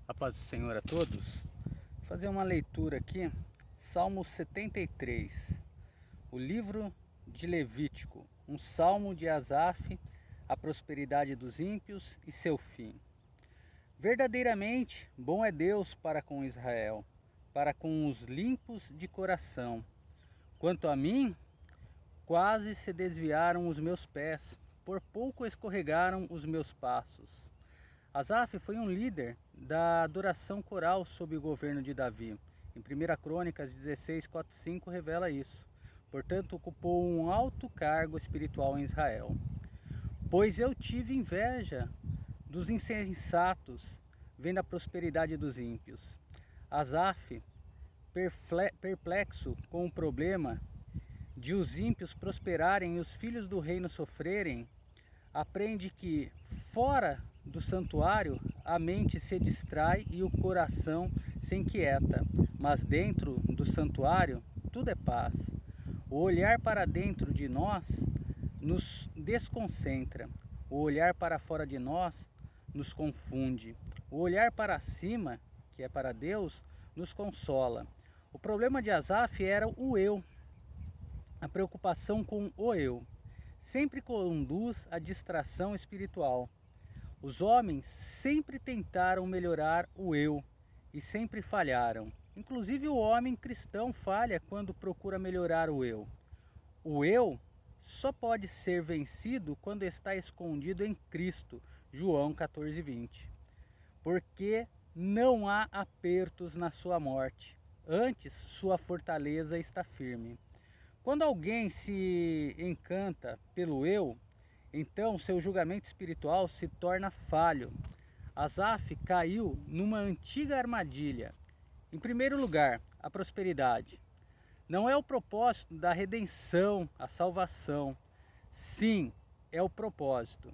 A paz do Senhor a todos. Vou fazer uma leitura aqui, Salmo 73, o livro de Levítico, um salmo de Asaf, a prosperidade dos ímpios e seu fim. Verdadeiramente bom é Deus para com Israel, para com os limpos de coração. Quanto a mim, quase se desviaram os meus pés, por pouco escorregaram os meus passos. Asaf foi um líder da adoração coral sob o governo de Davi. Em 1 Crônicas 16:4-5 revela isso. Portanto, ocupou um alto cargo espiritual em Israel. Pois eu tive inveja dos insensatos, vendo a prosperidade dos ímpios. Asaf, perplexo com o problema de os ímpios prosperarem e os filhos do reino sofrerem, aprende que, fora do santuário, a mente se distrai e o coração se inquieta, mas dentro do santuário tudo é paz. O olhar para dentro de nós nos desconcentra, o olhar para fora de nós nos confunde, o olhar para cima, que é para Deus, nos consola. O problema de Asaf era o eu, a preocupação com o eu. Sempre conduz à distração espiritual. Os homens sempre tentaram melhorar o eu e sempre falharam. Inclusive o homem cristão falha quando procura melhorar o eu. O eu só pode ser vencido quando está escondido em Cristo, João 14:20. Porque não há apertos na sua morte, antes sua fortaleza está firme. Quando alguém se encanta pelo eu, então seu julgamento espiritual se torna falho. Asaf caiu numa antiga armadilha. Em primeiro lugar, a prosperidade. Não é o propósito da redenção, a salvação. Sim, é o propósito.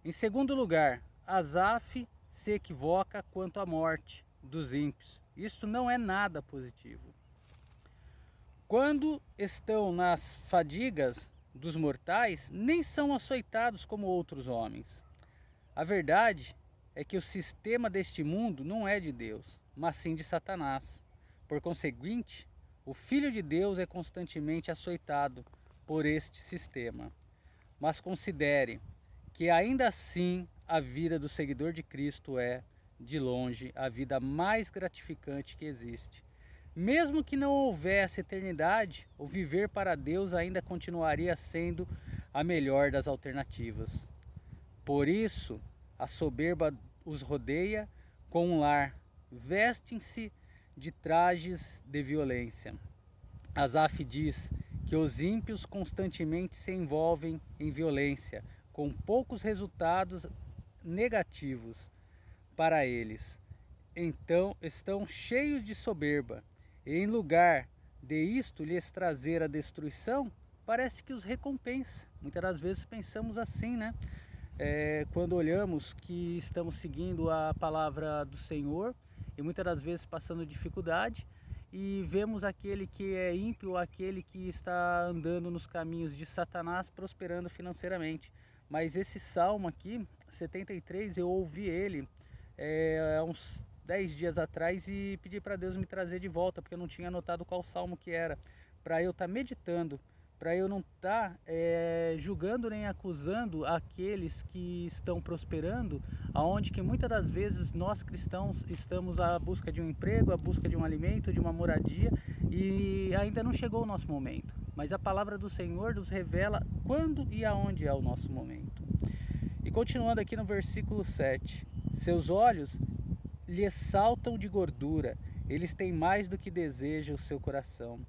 Em segundo lugar, Asaf se equivoca quanto à morte dos ímpios. Isto não é nada positivo. Quando estão nas fadigas dos mortais, nem são açoitados como outros homens. A verdade é que o sistema deste mundo não é de Deus, mas sim de Satanás. Por conseguinte, o Filho de Deus é constantemente açoitado por este sistema. Mas considere que ainda assim a vida do seguidor de Cristo é, de longe, a vida mais gratificante que existe. Mesmo que não houvesse eternidade, o viver para Deus ainda continuaria sendo a melhor das alternativas. Por isso, a soberba os rodeia com um lar, vestem-se de trajes de violência. Asaf diz que os ímpios constantemente se envolvem em violência, com poucos resultados negativos para eles. Então estão cheios de soberba. E em lugar de isto lhes trazer a destruição, parece que os recompensa. Muitas das vezes pensamos assim, né? Quando olhamos que estamos seguindo a palavra do Senhor e muitas das vezes passando dificuldade e vemos aquele que é ímpio, aquele que está andando nos caminhos de Satanás prosperando financeiramente. Mas esse salmo aqui, 73, eu ouvi ele há uns 10 dias atrás e pedi para Deus me trazer de volta, porque eu não tinha anotado qual salmo que era, para eu estar meditando, para eu não estar julgando nem acusando aqueles que estão prosperando, aonde que muitas das vezes nós cristãos estamos à busca de um emprego, à busca de um alimento, de uma moradia, e ainda não chegou o nosso momento. Mas a palavra do Senhor nos revela quando e aonde é o nosso momento. E continuando aqui no versículo 7, seus olhos lhes saltam de gordura, eles têm mais do que deseja o seu coração.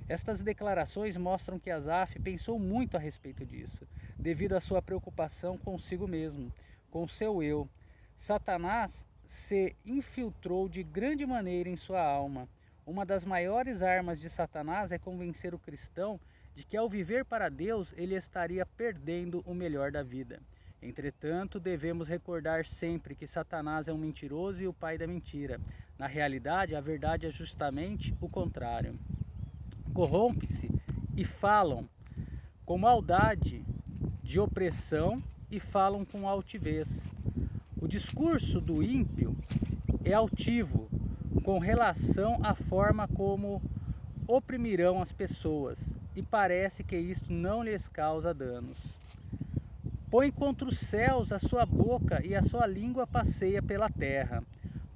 Estas declarações mostram que Asaf pensou muito a respeito disso, devido à sua preocupação consigo mesmo, com seu eu. Satanás se infiltrou de grande maneira em sua alma. Uma das maiores armas de Satanás é convencer o cristão de que ao viver para Deus ele estaria perdendo o melhor da vida. Entretanto, devemos recordar sempre que Satanás é um mentiroso e o pai da mentira. Na realidade, a verdade é justamente o contrário. Corrompe-se e falam com maldade de opressão e falam com altivez. O discurso do ímpio é altivo com relação à forma como oprimirão as pessoas, e parece que isto não lhes causa danos. Põe contra os céus a sua boca e a sua língua passeia pela terra.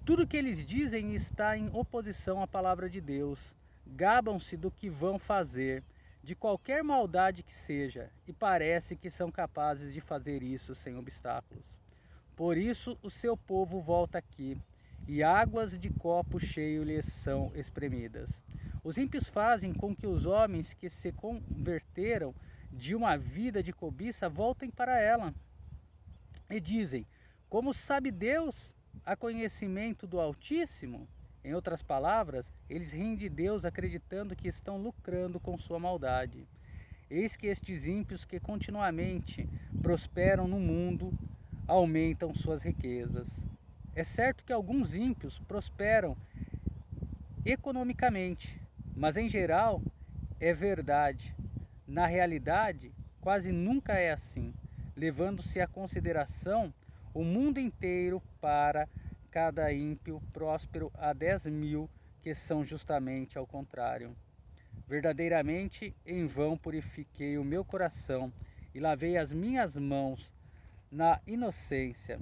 Tudo que eles dizem está em oposição à palavra de Deus. Gabam-se do que vão fazer, de qualquer maldade que seja, e parece que são capazes de fazer isso sem obstáculos. Por isso o seu povo volta aqui, e águas de copo cheio lhes são espremidas. Os ímpios fazem com que os homens que se converteram de uma vida de cobiça voltem para ela. E dizem: como sabe Deus? Há conhecimento do Altíssimo? Em outras palavras, eles riem de Deus acreditando que estão lucrando com sua maldade. Eis que estes ímpios que continuamente prosperam no mundo aumentam suas riquezas. É certo que alguns ímpios prosperam economicamente, mas em geral é verdade. Na realidade, quase nunca é assim, levando-se à consideração o mundo inteiro para cada ímpio próspero a 10.000, que são justamente ao contrário. Verdadeiramente em vão purifiquei o meu coração e lavei as minhas mãos na inocência.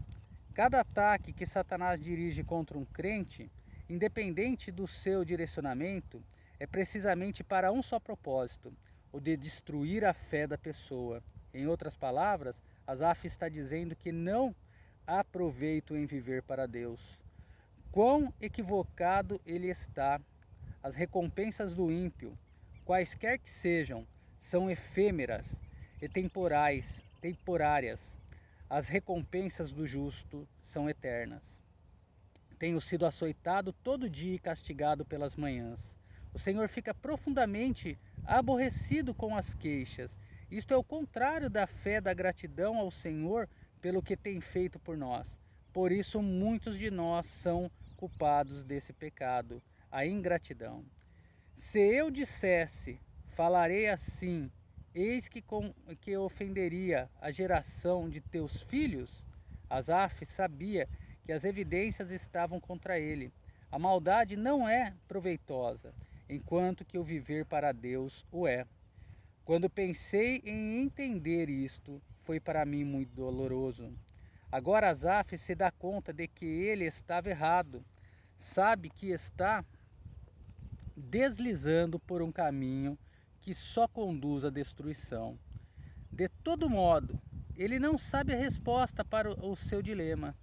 Cada ataque que Satanás dirige contra um crente, independente do seu direcionamento, é precisamente para um só propósito: o de destruir a fé da pessoa. Em outras palavras, Asaf está dizendo que não há proveito em viver para Deus. Quão equivocado ele está! As recompensas do ímpio, quaisquer que sejam, são efêmeras e temporárias. As recompensas do justo são eternas. Tenho sido açoitado todo dia e castigado pelas manhãs. O Senhor fica profundamente aborrecido com as queixas. Isto é o contrário da fé, da gratidão ao Senhor pelo que tem feito por nós. Por isso muitos de nós são culpados desse pecado, a ingratidão. Se eu dissesse, falarei assim, eis que ofenderia a geração de teus filhos, Asaf sabia que as evidências estavam contra ele. A maldade não é proveitosa, enquanto que o viver para Deus o é. Quando pensei em entender isto, foi para mim muito doloroso. Agora Asaf se dá conta de que ele estava errado. Sabe que está deslizando por um caminho que só conduz à destruição. De todo modo, ele não sabe a resposta para o seu dilema.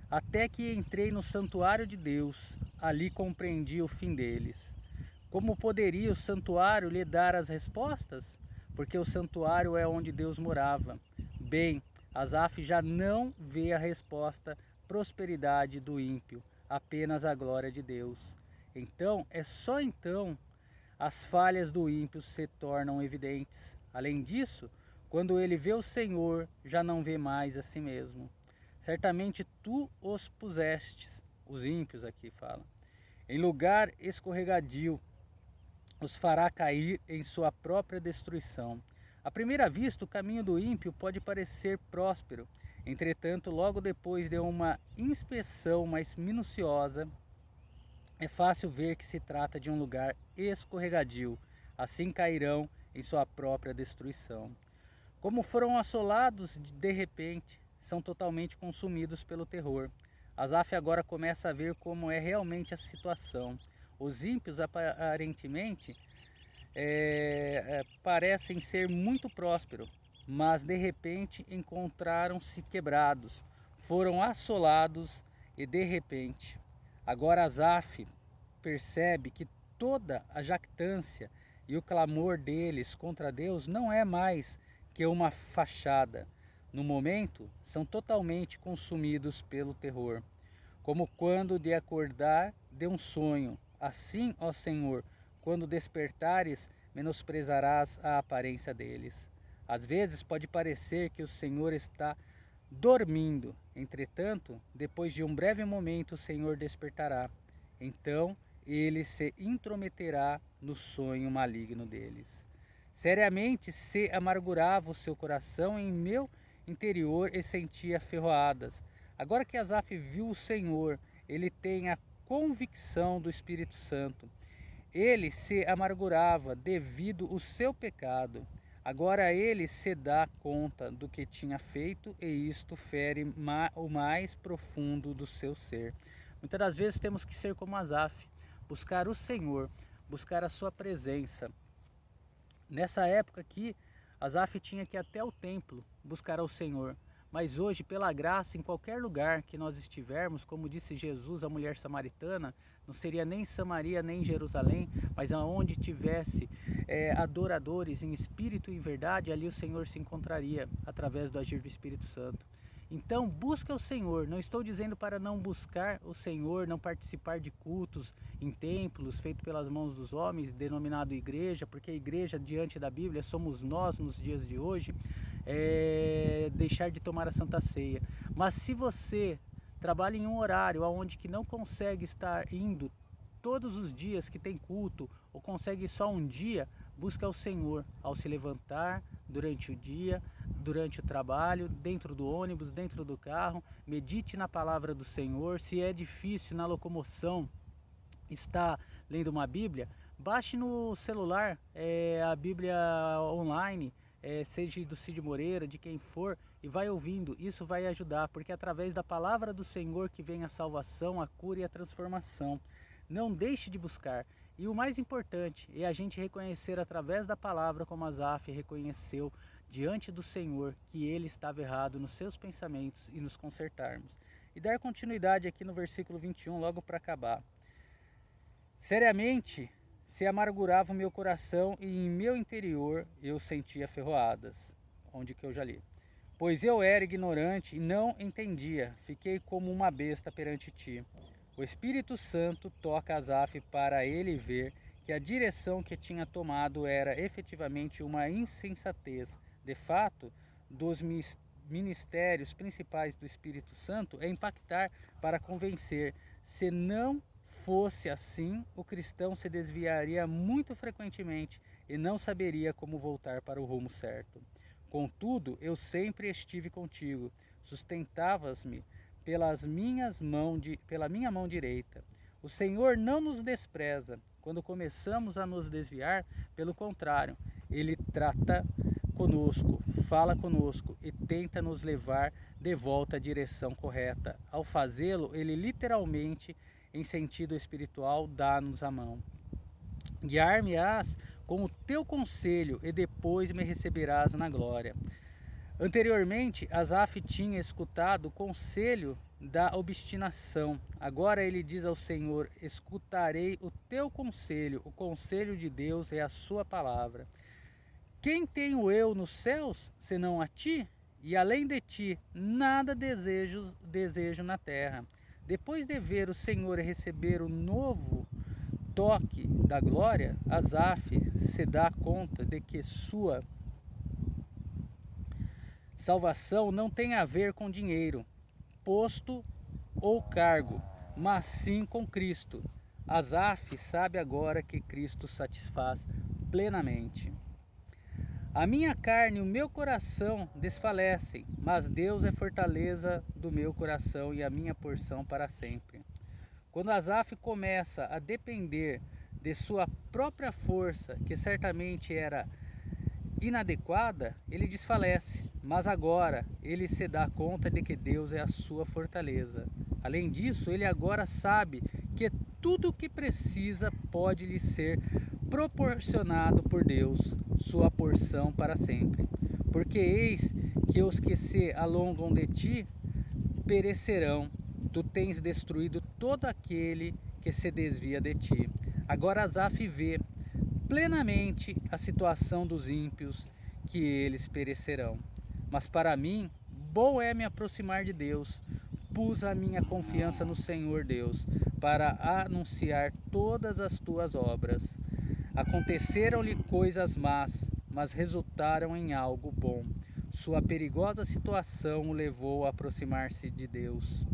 Até que entrei no santuário de Deus, ali compreendi o fim deles. Como poderia o santuário lhe dar as respostas? Porque o santuário é onde Deus morava. Bem, Asaf já não vê a resposta prosperidade do ímpio, apenas a glória de Deus. Então, é só então as falhas do ímpio se tornam evidentes. Além disso, quando ele vê o Senhor, já não vê mais a si mesmo. Certamente tu os pusestes, os ímpios aqui fala, em lugar escorregadio, os fará cair em sua própria destruição. À primeira vista, o caminho do ímpio pode parecer próspero. Entretanto, logo depois de uma inspeção mais minuciosa, é fácil ver que se trata de um lugar escorregadio. Assim cairão em sua própria destruição. Como foram assolados de repente, são totalmente consumidos pelo terror. Asaf agora começa a ver como é realmente a situação. Os ímpios aparentemente parecem ser muito prósperos, mas de repente encontraram-se quebrados, foram assolados e de repente. Agora Asaf percebe que toda a jactância e o clamor deles contra Deus não é mais que uma fachada. No momento, são totalmente consumidos pelo terror, como quando de acordar de um sonho. Assim, ó Senhor, quando despertares, menosprezarás a aparência deles. Às vezes pode parecer que o Senhor está dormindo. Entretanto, depois de um breve momento, o Senhor despertará. Então, ele se intrometerá no sonho maligno deles. Seriamente se amargurava o seu coração em meu interior e sentia ferroadas. Agora que Asaf viu o Senhor, ele tem a convicção do Espírito Santo. Ele se amargurava devido ao seu pecado. Agora ele se dá conta do que tinha feito e isto fere o mais profundo do seu ser. Muitas das vezes temos que ser como Asaf, buscar o Senhor, buscar a sua presença. Nessa época aqui, Asaf tinha que ir até o templo buscar ao Senhor. Mas hoje, pela graça, em qualquer lugar que nós estivermos, como disse Jesus à mulher samaritana, não seria nem Samaria nem Jerusalém, mas aonde tivesse adoradores em espírito e em verdade, ali o Senhor se encontraria através do agir do Espírito Santo. Então busca o Senhor, não estou dizendo para não buscar o Senhor, não participar de cultos em templos feitos pelas mãos dos homens, denominado igreja, porque a igreja diante da Bíblia somos nós nos dias de hoje, deixar de tomar a Santa Ceia. Mas se você trabalha em um horário onde que não consegue estar indo todos os dias que tem culto, ou consegue só um dia, busca o Senhor ao se levantar durante o dia, durante o trabalho, dentro do ônibus, dentro do carro, medite na palavra do Senhor. Se é difícil na locomoção estar lendo uma Bíblia, baixe no celular a Bíblia online, seja do Cid Moreira, de quem for, e vai ouvindo. Isso vai ajudar, porque é através da palavra do Senhor que vem a salvação, a cura e a transformação. Não deixe de buscar. E o mais importante é a gente reconhecer através da palavra, como Asaf reconheceu diante do Senhor, que ele estava errado nos seus pensamentos e nos consertarmos. E dar continuidade aqui no versículo 21, logo para acabar. Seriamente se amargurava o meu coração e em meu interior eu sentia ferroadas. Onde que eu já li. Pois eu era ignorante e não entendia, fiquei como uma besta perante ti. O Espírito Santo toca Asaf para ele ver que a direção que tinha tomado era efetivamente uma insensatez. De fato, dos ministérios principais do Espírito Santo é impactar para convencer. Se não fosse assim, o cristão se desviaria muito frequentemente e não saberia como voltar para o rumo certo. Contudo, eu sempre estive contigo, sustentavas-me pela minha mão direita. O Senhor não nos despreza quando começamos a nos desviar, pelo contrário, Ele trata conosco, fala conosco e tenta nos levar de volta à direção correta. Ao fazê-lo, Ele literalmente, em sentido espiritual, dá-nos a mão. Guiar-me-ás com o teu conselho e depois me receberás na glória. Anteriormente, Asaf tinha escutado o conselho da obstinação. Agora ele diz ao Senhor: escutarei o teu conselho. O conselho de Deus é a sua palavra. Quem tenho eu nos céus, senão a ti? E além de ti, nada desejo na terra. Depois de ver o Senhor receber o novo toque da glória, Asaf se dá conta de que sua salvação não tem a ver com dinheiro, posto ou cargo, mas sim com Cristo. Asaf sabe agora que Cristo satisfaz plenamente. A minha carne e o meu coração desfalecem, mas Deus é fortaleza do meu coração e a minha porção para sempre. Quando Asaf começa a depender de sua própria força, que certamente era inadequada, ele desfalece, mas agora ele se dá conta de que Deus é a sua fortaleza. Além disso, ele agora sabe que tudo o que precisa pode lhe ser proporcionado por Deus, sua porção para sempre. Porque eis que os que se alongam de ti perecerão, tu tens destruído todo aquele que se desvia de ti. Agora Asaf vê plenamente a situação dos ímpios, que eles perecerão. Mas para mim, bom é me aproximar de Deus. Pus a minha confiança no Senhor Deus, para anunciar todas as tuas obras. Aconteceram-lhe coisas más, mas resultaram em algo bom. Sua perigosa situação o levou a aproximar-se de Deus.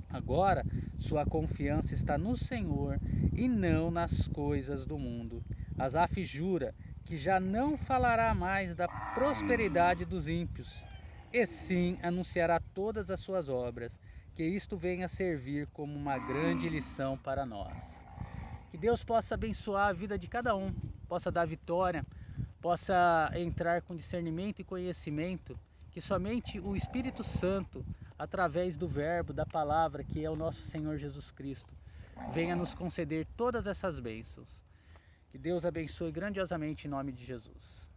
Agora, sua confiança está no Senhor e não nas coisas do mundo. Asaf jura que já não falará mais da prosperidade dos ímpios, e sim anunciará todas as suas obras, que isto venha a servir como uma grande lição para nós. Que Deus possa abençoar a vida de cada um, possa dar vitória, possa entrar com discernimento e conhecimento, que somente o Espírito Santo, através do verbo, da palavra, que é o nosso Senhor Jesus Cristo, venha nos conceder todas essas bênçãos. Que Deus abençoe grandiosamente em nome de Jesus.